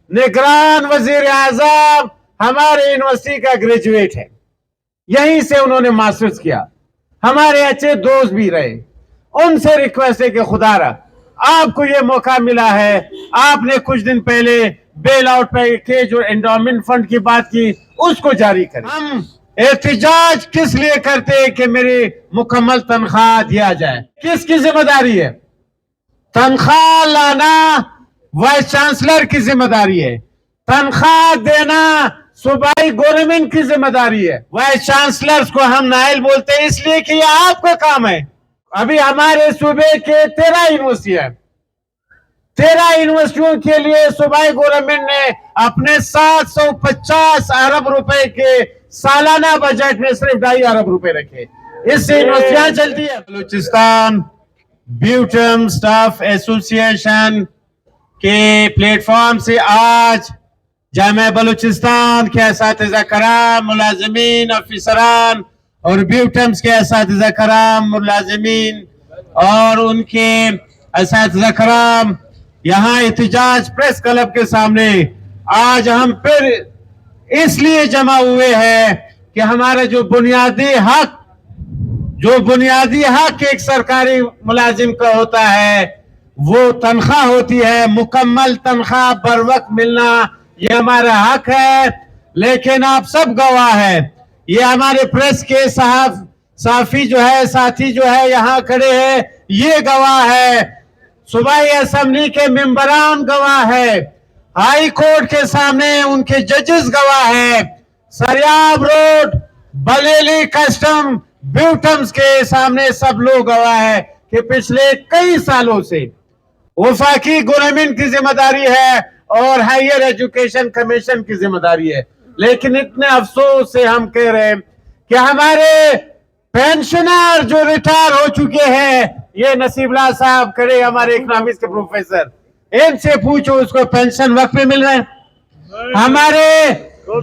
نگران وزیر اعظم ہمارے یونیورسٹی کا گریجویٹ ہے, یہیں سے انہوں نے ماسٹرز کیا, ہمارے اچھے دوست بھی رہے. ان سے ریکویسٹ ہے کہ خدا را آپ کو یہ موقع ملا ہے, آپ نے کچھ دن پہلے بیل آؤٹ پیکیج اور انڈومنٹ فنڈ کی بات کی, اس کو جاری کریں. ہم احتجاج کس لیے کرتے کہ میری مکمل تنخواہ دیا جائے. کس کی ذمہ داری ہے؟ تنخواہ لانا وائس چانسلر کی ذمہ داری ہے, تنخواہ دینا صوبائی گورنمنٹ کی ذمہ داری ہے. وائس چانسلر کو ہم نائل بولتے ہیں اس لیے کہ یہ آپ کا کام ہے. ابھی ہمارے صوبے کے 13 یونیورسٹی ہیں, 13 یونیورسٹیوں کے لیے صوبائی گورنمنٹ نے اپنے 750 ارب روپے کے سالانہ بجٹ میں صرف 2.5 ارب روپے رکھے. اس سے یونیورسٹیاں چلتی ہیں. بلوچستان بیوٹم سٹاف ایسوسیشن کے پلیٹ فارم سے آج جامعہ بلوچستان کے اساتذہ کرام, ملازمین, افسران اور بیوٹمز کے اساتذہ کرام, ملازمین اور ان کے اساتذہ کرام یہاں احتجاج پریس کلب کے سامنے آج ہم پھر اس لیے جمع ہوئے ہیں کہ ہمارا جو بنیادی حق ایک سرکاری ملازم کا ہوتا ہے وہ تنخواہ ہوتی ہے, مکمل تنخواہ بر وقت ملنا یہ ہمارا حق ہے. لیکن آپ سب گواہ ہیں, یہ ہمارے پریس کے صحافی جو ہے, ساتھی جو ہے یہاں کھڑے ہیں, یہ گواہ ہے, صوبائی اسمبلی کے ممبران گواہ ہے, ہائی کورٹ کے سامنے ان کے ججز گواہ ہے, سریاب روڈ بلیلی کسٹم بیوٹمز کے سامنے سب لوگ گواہ ہے کہ پچھلے کئی سالوں سے وفاقی گورنمنٹ کی ذمہ داری ہے اور ہائیر ایجوکیشن کمیشن کی ذمہ داری ہے. لیکن اتنے افسوس سے ہم کہہ رہے ہیں کہ ہمارے پینشنر جو ریٹائر ہو چکے ہیں, یہ نصیب اللہ صاحب کھڑے ہمارے اکنامکس کے پروفیسر, ان سے پوچھو اس کو پینشن وقت پہ مل رہے ہیں. ہمارے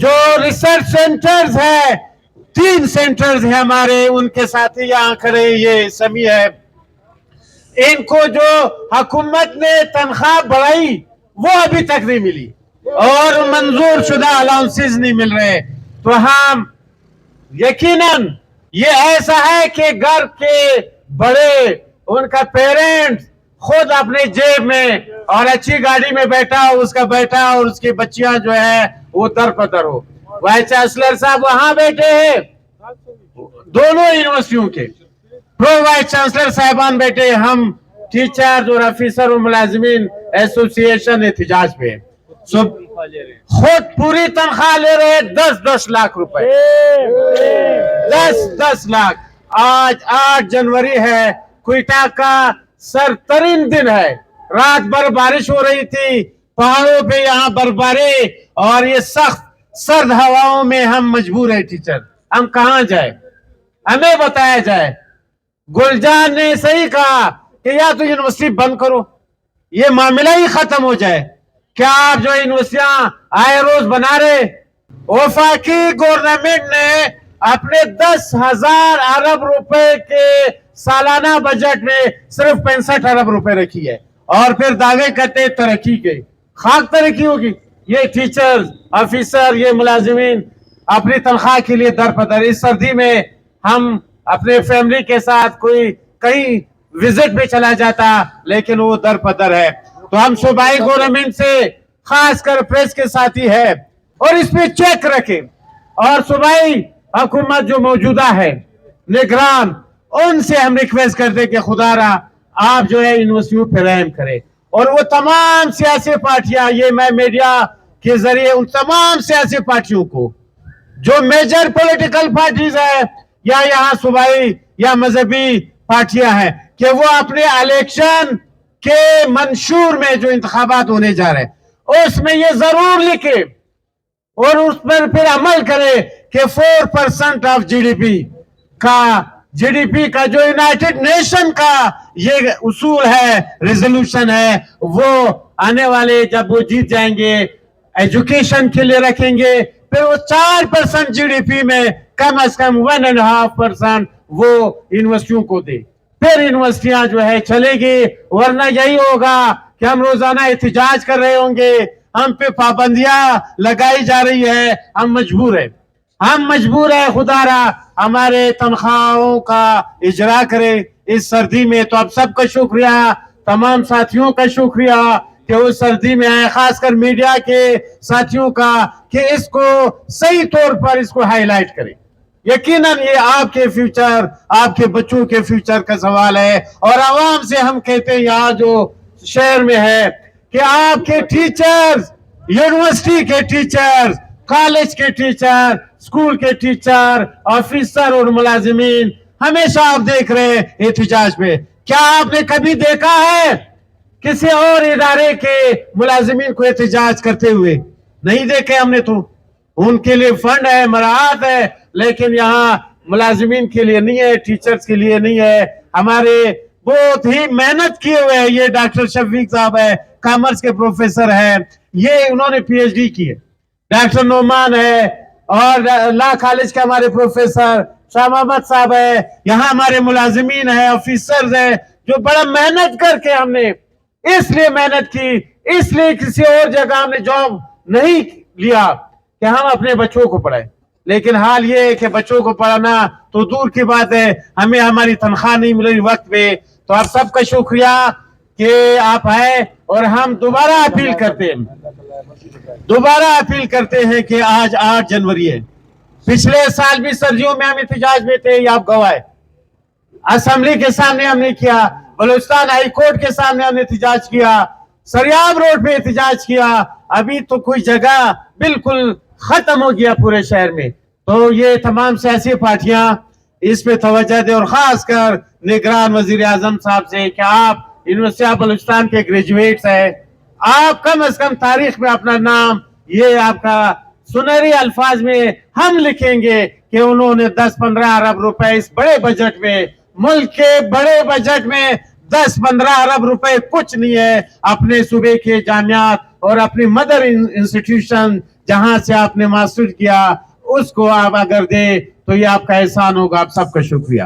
جو ریسرچ سینٹرز ہیں, 3 سینٹرز ہیں ہمارے, ان کے ساتھی یہاں کھڑے, یہ سمی ہے, ان کو جو حکومت نے تنخواہ بڑھائی وہ ابھی تک نہیں ملی اور منظور شدہ الاؤنسز نہیں مل رہے. تو ہم یقیناً یہ ایسا ہے کہ گھر کے بڑے, ان کا پیرنٹ خود اپنے جیب میں اور اچھی گاڑی میں بیٹھا, اس کا بیٹا اور اس کی بچیاں جو ہے وہ در پدر ہو. وائس چانسلر صاحب وہاں بیٹھے ہیں, دونوں یونیورسٹیوں کے پرو وائس چانسلر صاحبان بیٹھے, ہم ٹیچر اور افسر اور ملازمین ایسوسیشن احتجاج پہ خود پوری تنخواہ لے رہے 10 لاکھ روپے, 10 لاکھ. آج 8 جنوری ہے, کوئٹہ کا سرترین دن ہے, رات بھر بارش ہو رہی تھی, پہاڑوں پہ یہاں برفباری اور یہ سخت سرد ہواؤں میں ہم مجبور ہیں. ٹیچر ہم کہاں جائیں, ہمیں بتایا جائے. گلجان نے صحیح کہا کہ یا تو یونیورسٹی بند کرو, یہ معاملہ ہی ختم ہو جائے. کیا آپ جو یونیورسٹیاں آئے روز بنا رہے, وفاقی گورنمنٹ نے اپنے 10,000 ارب روپے کے سالانہ بجٹ میں صرف 65 ارب روپے رکھی ہے اور پھر دعوے کرتے ترقی کے. خاک ترقی ہوگی. یہ ٹیچرز, افسر, یہ ملازمین اپنی تنخواہ کے لیے در پدر. اس سردی میں ہم اپنے فیملی کے ساتھ کوئی کہیں وزٹ پہ چلا جاتا لیکن وہ در پدر ہے. تو ہم صوبائی گورنمنٹ سے خاص کر پریس کے ساتھی ہے اور اس پہ چیک رکھیں, اور صوبائی حکومت جو موجودہ ہے نگران, ان سے ہم ریکویسٹ کرتے کہ خدا را آپ جو ہے یونیورسٹیوں پہ رحم کرے. اور وہ تمام سیاسی پارٹیاں, یہ میں میڈیا کے ذریعے ان تمام سیاسی پارٹیوں کو جو میجر پولیٹیکل پارٹیز ہیں یا یہاں صوبائی یا مذہبی پارٹیاں ہیں, کہ وہ اپنے الیکشن کے منشور میں جو انتخابات ہونے جا رہے ہیں اس میں یہ ضرور لکھے اور اس پر پھر عمل کرے کہ 4% آف جی ڈی پی کا جو یونائٹڈ نیشن کا یہ اصول ہے, ریزولوشن ہے, وہ آنے والے جب وہ جیت جائیں گے ایجوکیشن کے لیے رکھیں گے, پھر وہ 4% جی ڈی پی میں کم از کم 1.5% وہ یونیورسٹیوں کو دے. پھر یونیورسٹیاں جو ہے چلے گی, ورنہ یہی ہوگا کہ ہم روزانہ احتجاج کر رہے ہوں گے, ہم پہ پابندیاں لگائی جا رہی ہے، ہم مجبور ہے خدا را ہمارے تنخواہوں کا اجرا کرے اس سردی میں۔ تو اب سب کا شکریہ، تمام ساتھیوں کا شکریہ کہ اس سردی میں آئے، خاص کر میڈیا کے ساتھیوں کا کہ اس کو صحیح طور پر اس کو ہائی لائٹ کرے۔ یقیناً یہ آپ کے فیوچر، آپ کے بچوں کے فیوچر کا سوال ہے، اور عوام سے ہم کہتے ہیں یہاں جو شہر میں ہے کہ آپ کے ٹیچرز، یونیورسٹی کے ٹیچرز، کالج کے ٹیچر، اسکول کے ٹیچر، آفیسر اور ملازمین ہمیشہ آپ دیکھ رہے ہیں احتجاج میں۔ کیا آپ نے کبھی دیکھا ہے کسی اور ادارے کے ملازمین کو احتجاج کرتے ہوئے؟ نہیں دیکھے ہم نے تو۔ ان کے لیے فنڈ ہے، مراعات ہے، لیکن یہاں ملازمین کے لیے نہیں ہے، ٹیچرز کے لیے نہیں ہے۔ ہمارے بہت ہی محنت کیے ہوئے ہیں، یہ ڈاکٹر شفیق صاحب ہے، کامرس کے پروفیسر ہیں، یہ انہوں نے پی ایچ ڈی کی ہے۔ ڈاکٹر نعمان ہے، اور لا کالج کے ہمارے پروفیسر شاہ محمد صاحب ہے، یہاں ہمارے ملازمین ہیں، آفیسرز ہیں، جو بڑا محنت کر کے ہم نے اس لیے محنت کی، اس لیے کسی اور جگہ ہم نے جاب نہیں لیا کہ ہم اپنے بچوں کو پڑھائیں۔ لیکن حال یہ ہے کہ بچوں کو پڑھانا تو دور کی بات ہے، ہمیں ہماری تنخواہ نہیں مل رہی وقت پہ۔ تو آپ سب کا شکریہ کہ آپ آئے، اور ہم دوبارہ اپیل کرتے ہیں کہ آج 8 جنوری ہے۔ پچھلے سال بھی سردیوں میں ہم احتجاج میں تھے، یہ آپ گواہ ہیں۔ اسمبلی کے سامنے ہم نے کیا، بلوچستان ہائی کورٹ کے سامنے ہم نے احتجاج کیا، سریاب روڈ پہ احتجاج کیا۔ ابھی تو کوئی جگہ بالکل ختم ہو گیا پورے شہر میں۔ تو یہ تمام سیاسی پارٹیاں اس پہ توجہ دیں، اور خاص کر نگران وزیر اعظم صاحب سے کہ آپ یونیورسٹی آف بلوچستان کے گریجویٹس ہیں، آپ کم از کم تاریخ میں اپنا نام، یہ آپ کا سنہری الفاظ میں ہم لکھیں گے کہ انہوں نے 10-15 ارب روپے اس بڑے بجٹ میں، ملک کے بڑے بجٹ میں 10-15 ارب روپے کچھ نہیں ہے، اپنے صوبے کے جامعات اور اپنی مدر انسٹیٹیوشن جہاں سے آپ نے ماسٹر کیا اس کو آپ اگر دیں تو یہ آپ کا احسان ہوگا۔ آپ سب کا شکریہ۔